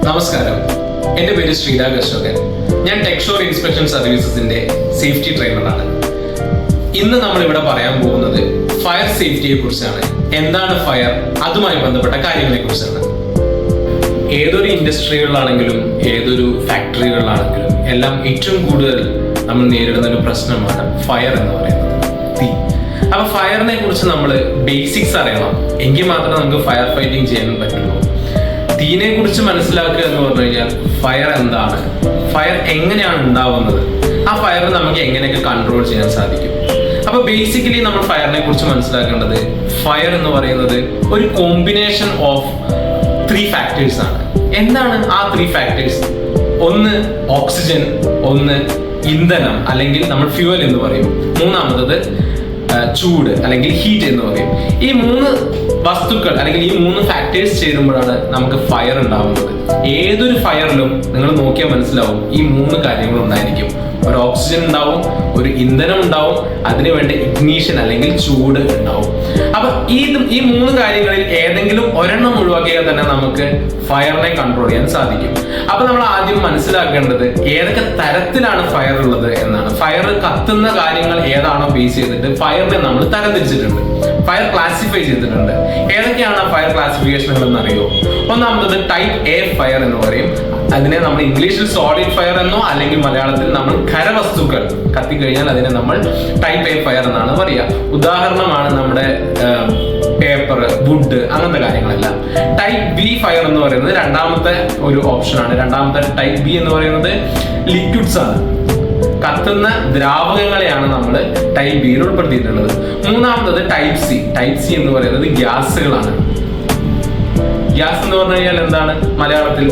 നമസ്കാരം, എൻ്റെ പേര് ശ്രീരാഗ് അശോകൻ. ഞാൻ ടെക്ഷോർ ഇൻസ്പെക്ഷൻ സർവീസസിന്റെ സേഫ്റ്റി ട്രെയിനറാണ്. ഇന്ന് നമ്മൾ ഇവിടെ പറയാൻ പോകുന്നത് ഫയർ സേഫ്റ്റിയെ കുറിച്ചാണ്. എന്താണ് ഫയർ, അതുമായി ബന്ധപ്പെട്ട കാര്യങ്ങളെ കുറിച്ചാണ്. ഏതൊരു ഇൻഡസ്ട്രികളിലാണെങ്കിലും ഏതൊരു ഫാക്ടറികളിലാണെങ്കിലും എല്ലാം ഏറ്റവും കൂടുതൽ നമ്മൾ നേരിടുന്ന ഒരു പ്രശ്നമാണ് ഫയർ എന്ന് പറയുന്നത്, തീ. അപ്പൊ ഫയറിനെ കുറിച്ച് നമ്മൾ ബേസിക്സ് അറിയണം, എങ്കിൽ മാത്രമേ നമുക്ക് ഫയർ ഫൈറ്റിംഗ് ചെയ്യാൻ പറ്റുള്ളൂ. തീനെ കുറിച്ച് മനസ്സിലാക്കുക എന്ന് പറഞ്ഞു കഴിഞ്ഞാൽ ഫയർ എന്താണ്, ഫയർ എങ്ങനെയാണ് ഉണ്ടാവുന്നത്, ആ ഫയർ നമുക്ക് എങ്ങനെയൊക്കെ കൺട്രോൾ ചെയ്യാൻ സാധിക്കും. അപ്പൊ ബേസിക്കലി നമ്മൾ ഫയറിനെ കുറിച്ച് മനസ്സിലാക്കേണ്ടത്, ഫയർ എന്ന് പറയുന്നത് ഒരു കോമ്പിനേഷൻ ഓഫ് 3 ഫാക്ടേഴ്സ് ആണ്. എന്താണ് ആ 3 ഫാക്ടേഴ്സ്? ഒന്ന് ഓക്സിജൻ, ഒന്ന് ഇന്ധനം അല്ലെങ്കിൽ നമ്മൾ ഫ്യൂവൽ എന്ന് പറയും, മൂന്നാമത്തത് ചൂട് അല്ലെങ്കിൽ ഹീറ്റ് എന്ന് പറയും. ഈ 3 വസ്തുക്കൾ അല്ലെങ്കിൽ ഈ 3 ഫാക്ടേഴ്സ് ചേരുമ്പോഴാണ് നമുക്ക് ഫയർ ഉണ്ടാവുന്നത്. ഏതൊരു ഫയറിലും നിങ്ങൾ നോക്കിയാൽ മനസ്സിലാവും ഈ 3 കാര്യങ്ങൾ ഉണ്ടായിരിക്കും. ഒരു ഓക്സിജൻ ഉണ്ടാവും, ഒരു ഇന്ധനം ഉണ്ടാവും, അതിനുവേണ്ടി ഇഗ്നീഷൻ അല്ലെങ്കിൽ ചൂട് ഉണ്ടാവും. അപ്പൊ ഈ 3 കാര്യങ്ങളിൽ ഏതെങ്കിലും ഒരെണ്ണം ഒഴിവാക്കിയാൽ തന്നെ നമുക്ക് ഫയറിനെ കൺട്രോൾ ചെയ്യാൻ സാധിക്കും. അപ്പൊ നമ്മൾ ആദ്യം മനസ്സിലാക്കേണ്ടത് ഏതൊക്കെ തരത്തിലാണ് ഫയർ ഉള്ളത് എന്നാണ്. ഫയർ കത്തുന്ന കാര്യങ്ങൾ ഏതാണോ ബേസ് ചെയ്തിട്ട് ഫയറിനെ നമ്മൾ തരംതിരിച്ചിട്ടുണ്ട്, ഫയർ ക്ലാസിഫൈ ചെയ്തിട്ടുണ്ട്. ഏതൊക്കെയാണ് ആ ഫയർ ക്ലാസിഫിക്കേഷനുകൾ എന്നറിയോ? ഒന്നാമത്തത് ടൈപ്പ് എ ഫയർ എന്ന് പറയും. അതിനെ നമ്മൾ ഇംഗ്ലീഷിൽ സോളിഡ് ഫയർ എന്നോ അല്ലെങ്കിൽ മലയാളത്തിൽ നമ്മൾ ഖരവസ്തുക്കൾ കത്തിക്കഴിഞ്ഞാൽ അതിനെ നമ്മൾ ടൈപ്പ് എ ഫയർ എന്നാണ് പറയുക. ഉദാഹരണമാണ് നമ്മുടെ പേപ്പർ, വുഡ്, അങ്ങനത്തെ കാര്യങ്ങളെല്ലാം. ടൈപ്പ് ബി ഫയർ എന്ന് പറയുന്നത് രണ്ടാമത്തെ ഒരു ഓപ്ഷനാണ്. രണ്ടാമത്തെ ടൈപ്പ് ബി എന്ന് പറയുന്നത് ലിക്വിഡ്സ് ആണ്, കത്തുന്ന ദ്രാവകങ്ങളെയാണ് നമ്മൾ ടൈപ്പ് ബിയിൽ ഉൾപ്പെടുത്തിയിട്ടുള്ളത്. മൂന്നാമത്തത് ടൈപ്പ് സി. ടൈപ്പ് സി എന്ന് പറയുന്നത് ഗ്യാസുകളാണ്. ഗ്യാസ് എന്ന് പറഞ്ഞു കഴിഞ്ഞാൽ എന്താണ് മലയാളത്തിൽ?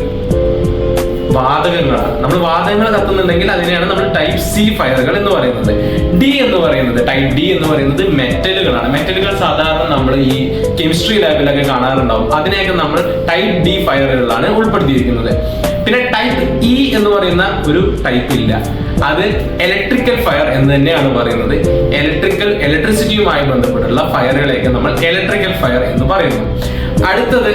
വാതകങ്ങളാണ്. നമ്മൾ വാതകങ്ങൾ കത്തുന്നുണ്ടെങ്കിൽ അതിനെയാണ് നമ്മൾ ടൈപ്പ് സി ഫയറുകൾ എന്ന് പറയുന്നത്. ഡി എന്ന് പറയുന്നത്, ടൈപ്പ് ഡി എന്ന് പറയുന്നത് മെറ്റലുകളാണ്. മെറ്റലുകൾ സാധാരണ നമ്മൾ ഈ കെമിസ്ട്രി ലാബിലൊക്കെ കാണാറുണ്ടാവും. അതിനെയൊക്കെ നമ്മൾ ടൈപ്പ് ഡി ഫയറുകളിലാണ് ഉൾപ്പെടുത്തിയിരിക്കുന്നത്. പിന്നെ ടൈപ്പ് ഇ എന്ന് പറയുന്ന ഒരു ടൈപ്പ് ഇല്ല, അത് ഇലക്ട്രിക്കൽ ഫയർ എന്ന് തന്നെയാണ് പറയുന്നത്. ഇലക്ട്രിസിറ്റിയുമായി ബന്ധപ്പെട്ടുള്ള ഫയറുകളെയൊക്കെ നമ്മൾ ഇലക്ട്രിക്കൽ ഫയർ എന്ന് പറയുന്നു. അടുത്തത്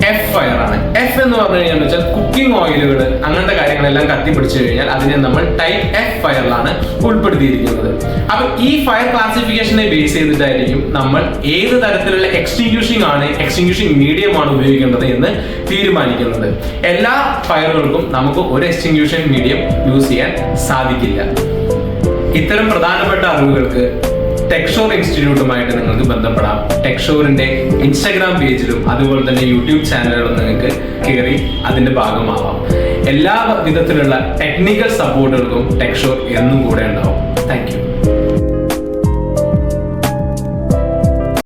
എഫ് ഫയർ ആണ്. എഫ് എന്ന് പറഞ്ഞു കഴിഞ്ഞാൽ വെച്ചാൽ കുക്കിംഗ് ഓയിലുകൾ അങ്ങനത്തെ കാര്യങ്ങളെല്ലാം കത്തിപ്പിടിച്ചു കഴിഞ്ഞാൽ അതിനെ നമ്മൾ ടൈപ്പ് എഫ് ഫയറിലാണ് ഉൾപ്പെടുത്തിയിരിക്കുന്നത്. അപ്പൊ ഈ ഫയർ ക്ലാസിഫിക്കേഷനെ ബേസ് ചെയ്തിട്ടായിരിക്കും നമ്മൾ ഏത് തരത്തിലുള്ള എക്സ്റ്റിങ്ക്യൂഷിംഗ് മീഡിയം ആണ് ഉപയോഗിക്കേണ്ടത് എന്ന് തീരുമാനിക്കുന്നത്. എല്ലാ ഫയറുകൾക്കും നമുക്ക് ഒരു എക്സ്റ്റിങ്ക്യൂഷൻ മീഡിയം യൂസ് ചെയ്യാൻ സാധിക്കില്ല. ഇത്തരം പ്രധാനപ്പെട്ട അറിവുകൾക്ക് ടെക്ഷോർ ഇൻസ്റ്റിറ്റ്യൂട്ടുമായിട്ട് നിങ്ങൾക്ക് ബന്ധപ്പെടാം. ടെക്ഷോറിന്റെ ഇൻസ്റ്റാഗ്രാം പേജിലും അതുപോലെ തന്നെ യൂട്യൂബ് ചാനലുകളും നിങ്ങൾക്ക് കയറി അതിന്റെ ഭാഗമാവാം. എല്ലാ വിധത്തിലുള്ള ടെക്നിക്കൽ സപ്പോർട്ടുകൾക്കും ടെക്ഷോർ എന്നും കൂടെ ഉണ്ടാവും. Thank you.